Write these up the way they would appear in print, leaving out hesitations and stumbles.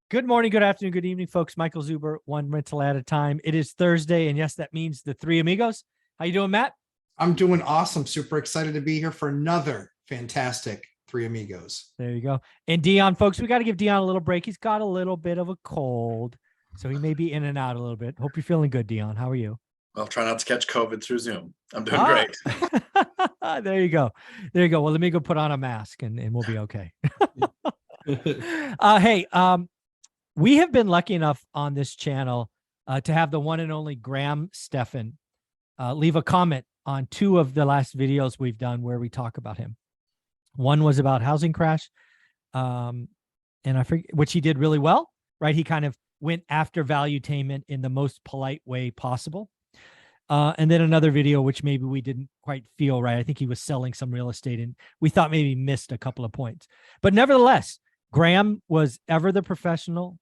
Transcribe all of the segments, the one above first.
Good morning, good afternoon, good evening, folks. Michael Zuber, one rental at a time. It is Thursday, and yes, that means the three amigos. How you doing, Matt? I'm doing awesome. Super excited to be here for another fantastic Three Amigos. There you go. And Dion, folks, we got to give Dion a little break. He's got a little bit of a cold, so he may be in and out a little bit. Hope you're feeling good, Dion. How are you? Well, try not to catch COVID through Zoom. I'm doing great. There you go. There you go. Well, let me go put on a mask and we'll be okay. Hey, we have been lucky enough on this channel to have the one and only Graham Stephan leave a comment on two of the last videos we've done where we talk about him. One was about housing crash, and I forget, which he did really well, right? He kind of went after valuetainment in the most polite way possible. And then another video, which maybe we didn't quite feel right. I think he was selling some real estate and we thought maybe missed a couple of points. But nevertheless, Graham was ever the professional,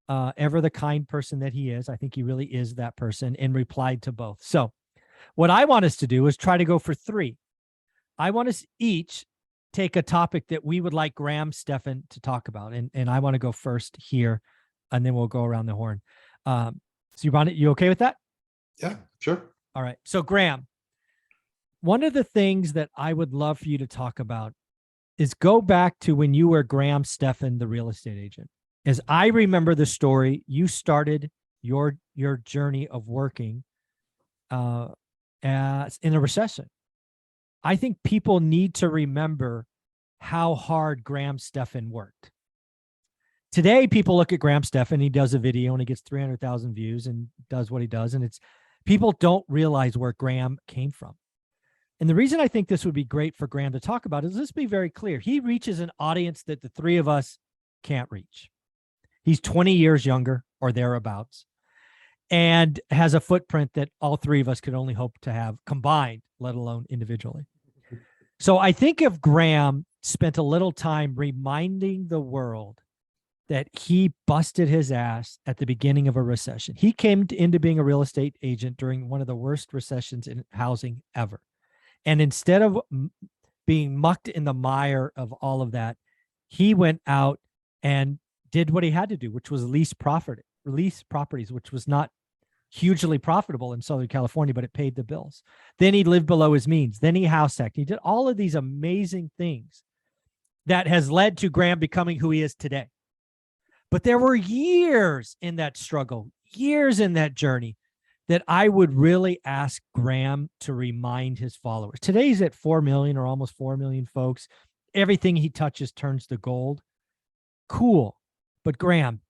ever the kind person that he is. I think he really is that person, and replied to both. So what I want us to do is try to go for three. I want us each take a topic that we would like Graham Stephan to talk about. And I want to go first here, and then we'll go around the horn. So you okay with that? Yeah, sure. All right. So Graham, one of the things that I would love for you to talk about is go back to when you were Graham Stephan, the real estate agent. As I remember the story, you started your journey of working in a recession. I think people need to remember how hard Graham Stephan worked. Today, people look at Graham Stephan, he does a video and he gets 300,000 views and does what he does. And people don't realize where Graham came from. And the reason I think this would be great for Graham to talk about is, let's be very clear. He reaches an audience that the three of us can't reach. He's 20 years younger or thereabouts, and has a footprint that all three of us could only hope to have combined, let alone individually. So I think if Graham spent a little time reminding the world that he busted his ass at the beginning of a recession. He came into being a real estate agent during one of the worst recessions in housing ever. And instead of being mucked in the mire of all of that, he went out and did what he had to do, which was lease properties, which was not hugely profitable in Southern California, but it paid the bills. Then he lived below his means. Then he house hacked. He did all of these amazing things that has led to Graham becoming who he is today. But there were years in that struggle, years in that journey, that I would really ask Graham to remind his followers. Today's at 4 million or almost 4 million folks. Everything he touches turns to gold. Cool. But Graham,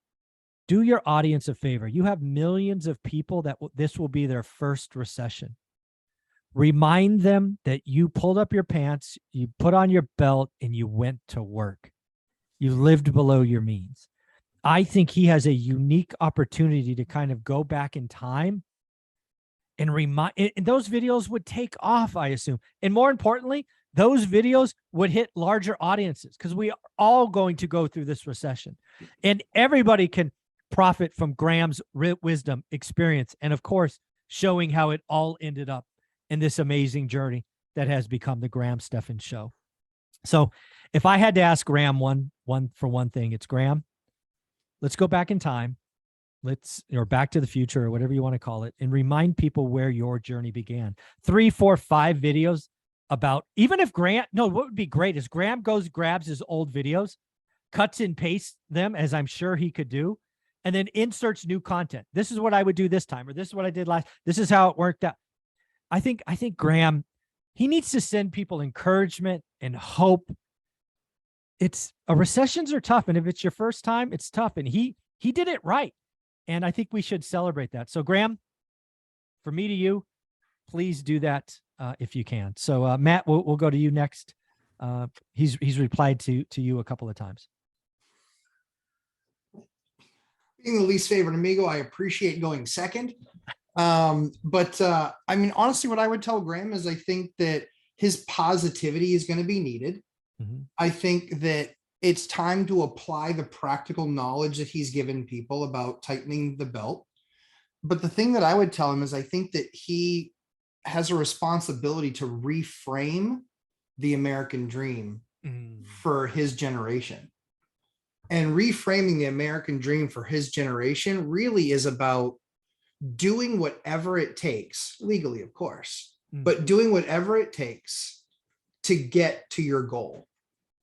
do your audience a favor. You have millions of people that this will be their first recession. Remind them that you pulled up your pants, you put on your belt, and you went to work. You lived below your means. I think he has a unique opportunity to kind of go back in time and remind, and those videos would take off, I assume. And more importantly, those videos would hit larger audiences because we are all going to go through this recession, and everybody can profit from Graham's wisdom, experience, and of course, showing how it all ended up in this amazing journey that has become the Graham Stephan Show. So if I had to ask Graham one thing, it's Graham, let's go back in time, or back to the future, or whatever you want to call it, and remind people where your journey began. 3, 4, 5 videos about, even if Graham, no, what would be great is Graham grabs his old videos, cuts and pastes them, as I'm sure he could do, and then inserts new content. This is what I would do this time, or this is what I did last. This is how it worked out. I think Graham, he needs to send people encouragement and hope. Recessions are tough. And if it's your first time, it's tough. And he did it right. And I think we should celebrate that. So Graham, from me to you, please do that if you can. So Matt, we'll go to you next. He's replied to you a couple of times. Being the least favorite amigo, I appreciate going second. But I mean, honestly, what I would tell Graham is I think that his positivity is going to be needed. Mm-hmm. I think that it's time to apply the practical knowledge that he's given people about tightening the belt. But the thing that I would tell him is I think that he has a responsibility to reframe the American dream for his generation. And reframing the American dream for his generation really is about doing whatever it takes, legally, of course, but doing whatever it takes to get to your goal.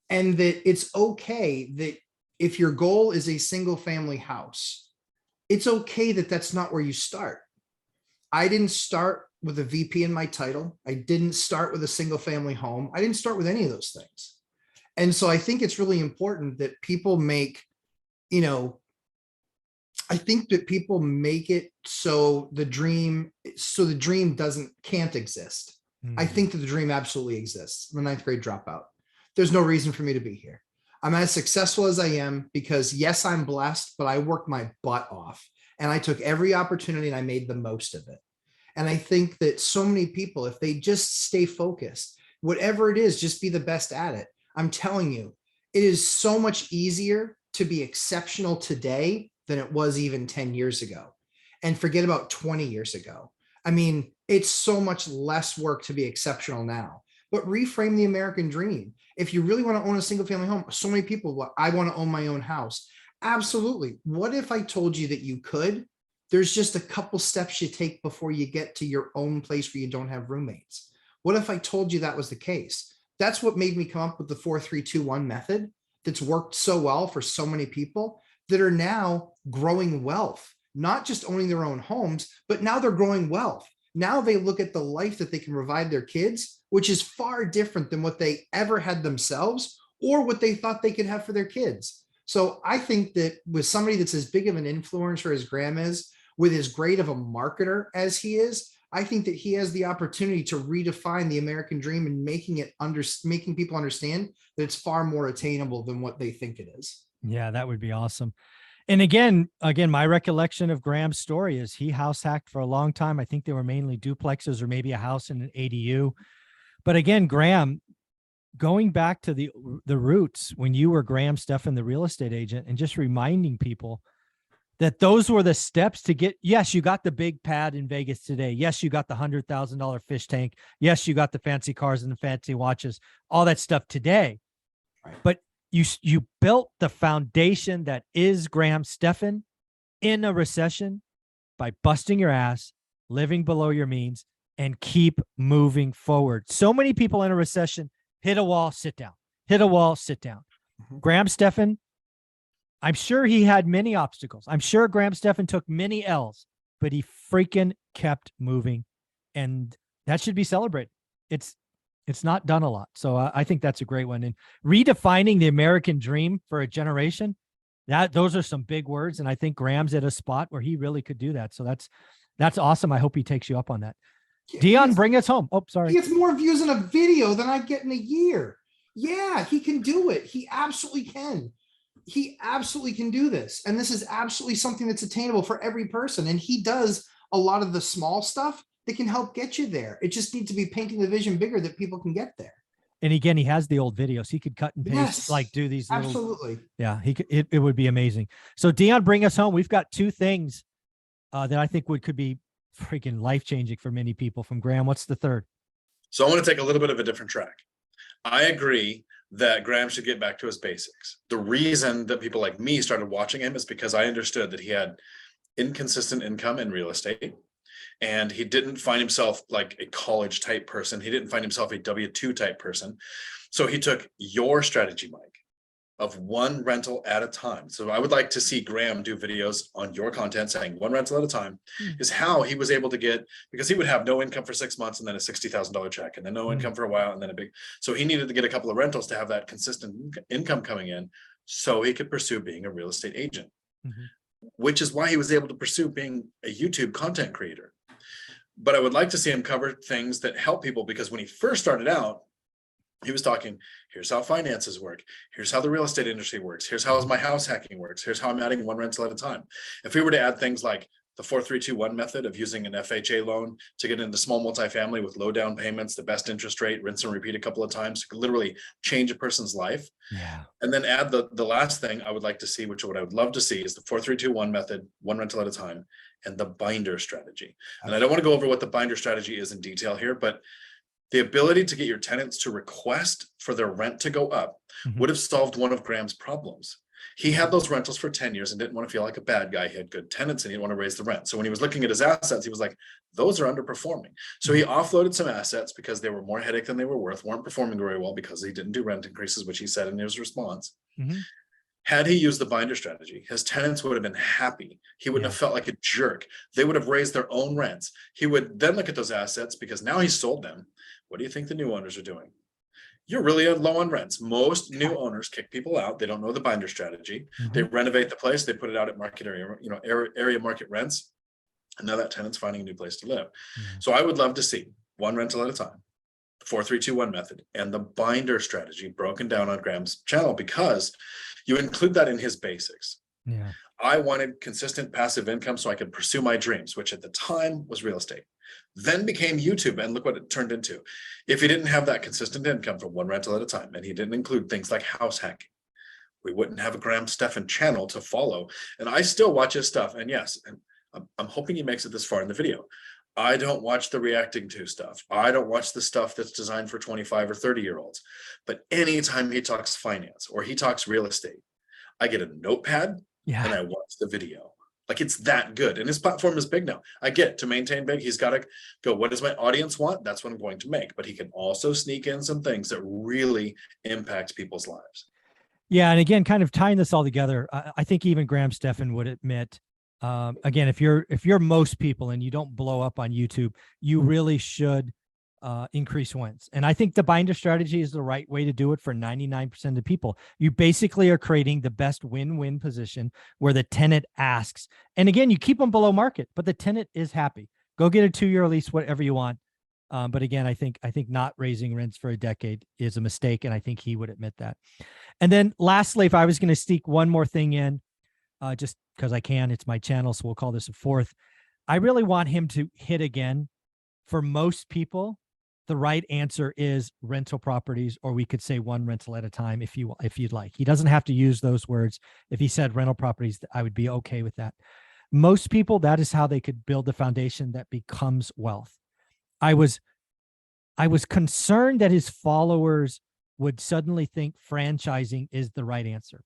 And that it's okay that if your goal is a single family house, it's okay that that's not where you start. I didn't start with a VP in my title. I didn't start with a single family home. I didn't start with any of those things. And so I think it's really important that people make, I think that people make it so the dream can't exist. I think that the dream absolutely exists. I'm a ninth grade dropout. There's no reason for me to be here. I'm as successful as I am because yes, I'm blessed, but I worked my butt off and I took every opportunity and I made the most of it. And I think that so many people, if they just stay focused, whatever it is, just be the best at it. I'm telling you, it is so much easier to be exceptional today than it was even 10 years ago. And forget about 20 years ago. I mean, it's so much less work to be exceptional now. But reframe the American dream. If you really want to own a single family home, so many people, I want to own my own house. Absolutely. What if I told you that you could? There's just a couple steps you take before you get to your own place where you don't have roommates. What if I told you that was the case? That's what made me come up with the 4-3-2-1 method that's worked so well for so many people that are now growing wealth, not just owning their own homes, but now they're growing wealth. Now they look at the life that they can provide their kids, which is far different than what they ever had themselves or what they thought they could have for their kids. So I think that with somebody that's as big of an influencer as Graham is, with as great of a marketer as he is, I think that he has the opportunity to redefine the American dream and making people understand that it's far more attainable than what they think it is. Yeah, that would be awesome. And again, my recollection of Graham's story is he house hacked for a long time. I think they were mainly duplexes or maybe a house in an ADU. But again, Graham, going back to the roots when you were Graham Stephan, the real estate agent, and just reminding people that those were the steps to get, yes, you got the big pad in Vegas today. Yes, you got the $100,000 fish tank. Yes, you got the fancy cars and the fancy watches, all that stuff today. Right. But you built the foundation that is Graham Stephan in a recession by busting your ass, living below your means, and keep moving forward. So many people in a recession hit a wall, sit down, hit a wall, sit down. Graham Stephan, I'm sure he had many obstacles. I'm sure Graham Stephan took many L's, but he freaking kept moving, and that should be celebrated. It's not done a lot. So I think that's a great one. And redefining the American dream for a generation, those are some big words. And I think Graham's at a spot where he really could do that. So that's awesome. I hope he takes you up on that. Dion, bring us home. Oh, sorry. He gets more views in a video than I get in a year. Yeah, he can do it. He absolutely can. He absolutely can do this. And this is absolutely something that's attainable for every person. And he does a lot of the small stuff that can help get you there. It just needs to be painting the vision bigger that people can get there. And again, he has the old videos. He could cut and paste, Yes, like do these little, absolutely. Yeah, he could, it would be amazing. So Dion, bring us home. We've got two things that I think could be freaking life-changing for many people from Graham. What's the third? So I want to take a little bit of a different track. I agree that Graham should get back to his basics. The reason that people like me started watching him is because I understood that he had inconsistent income in real estate. And he didn't find himself like a college type person. He didn't find himself a W-2 type person. So he took your strategy, Mike, of one rental at a time. So I would like to see Graham do videos on your content saying one rental at a time is how he was able to get, because he would have no income for 6 months and then a $60,000 check and then no income for a while and then so he needed to get a couple of rentals to have that consistent income coming in so he could pursue being a real estate agent, which is why he was able to pursue being a YouTube content creator. But I would like to see him cover things that help people, because when he first started out, he was talking, here's how finances work. Here's how the real estate industry works. Here's how my house hacking works. Here's how I'm adding one rental at a time. If we were to add things like the 4-3-2-1 method of using an FHA loan to get into small multifamily with low down payments, the best interest rate, rinse and repeat a couple of times to literally change a person's life. Yeah. And then add the last thing I would like to see, which what I would love to see, is the 4-3-2-1 method, one rental at a time, and the binder strategy. And I don't want to go over what the binder strategy is in detail here, but the ability to get your tenants to request for their rent to go up would have solved one of Graham's problems. He had those rentals for 10 years and didn't want to feel like a bad guy. He had good tenants and he didn't want to raise the rent. So when he was looking at his assets, he was like, those are underperforming. So he offloaded some assets because they were more headache than they were worth, weren't performing very well because he didn't do rent increases, which he said in his response. Had he used the binder strategy, his tenants would have been happy. He wouldn't have felt like a jerk. They would have raised their own rents. He would then look at those assets because now he's sold them. What do you think the new owners are doing? You're really low on rents. Most new owners kick people out. They don't know the binder strategy. They renovate the place. They put it out at market area, area market rents. And now that tenant's finding a new place to live. So I would love to see one rental at a time, the 4-3-2-1 method, and the binder strategy broken down on Graham's channel, because you include that in his basics. I wanted consistent passive income so I could pursue my dreams, which at the time was real estate, then became YouTube. And look what it turned into. If he didn't have that consistent income from one rental at a time, and he didn't include things like house hacking, we wouldn't have a Graham Stephan channel to follow. And I still watch his stuff. And yes, and I'm hoping he makes it this far in the video. I don't watch the reacting to stuff. I don't watch the stuff that's designed for 25 or 30-year-olds. But anytime he talks finance or he talks real estate, I get a notepad and I watch the video. Like, it's that good. And his platform is big now. I get to maintain big. He's got to go, what does my audience want? That's what I'm going to make. But he can also sneak in some things that really impact people's lives. Yeah. And again, kind of tying this all together, I think even Graham Stephan would admit, again, if you're most people and you don't blow up on YouTube, you really should increase wins. And I think the binder strategy is the right way to do it for 99% of people. You basically are creating the best win-win position where the tenant asks, and again, you keep them below market, but the tenant is happy. Go get a 2-year lease, whatever you want. But again, I think not raising rents for a decade is a mistake, and I think he would admit that. And then lastly, if I was going to sneak one more thing in, just because I can, it's my channel, so we'll call this a fourth. I really want him to hit again. For most people, the right answer is rental properties, or we could say one rental at a time if you'd like. He doesn't have to use those words. If he said rental properties, I would be okay with that. Most people, that is how they could build the foundation that becomes wealth. I was concerned that his followers would suddenly think franchising is the right answer.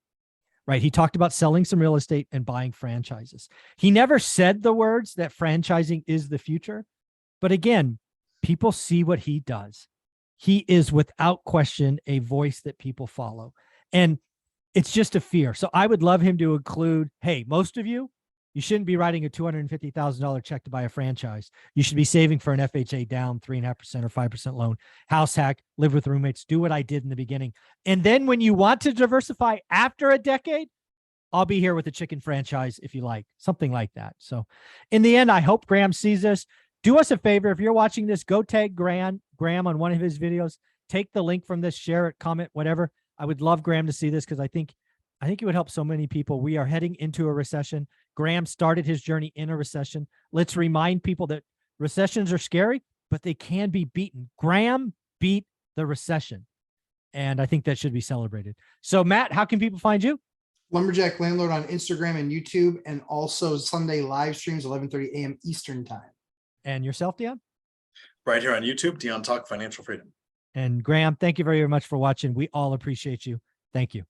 Right? He talked about selling some real estate and buying franchises. He never said the words that franchising is the future. But again, people see what he does. He is without question a voice that people follow. And it's just a fear. So I would love him to include, hey, most of you shouldn't be writing a $250,000 check to buy a franchise. You should be saving for an FHA down 3.5% or 5% loan, house hack, live with roommates, do what I did in the beginning. And then when you want to diversify after a decade, I'll be here with a chicken franchise if you like, something like that. So in the end, I hope Graham sees this. Do us a favor. If you're watching this, go tag Graham on one of his videos, take the link from this, share it, comment, whatever. I would love Graham to see this because I think it would help so many people. We are heading into a recession. Graham started his journey in a recession. Let's remind people that recessions are scary, but they can be beaten. Graham beat the recession, and I think that should be celebrated. So Matt, how can people find you? Lumberjack Landlord on Instagram and YouTube, and also Sunday live streams, 11:30 a.m. Eastern time. And yourself, Dion? Right here on YouTube, Dion Talk Financial Freedom. And Graham, thank you very much for watching. We all appreciate you. Thank you.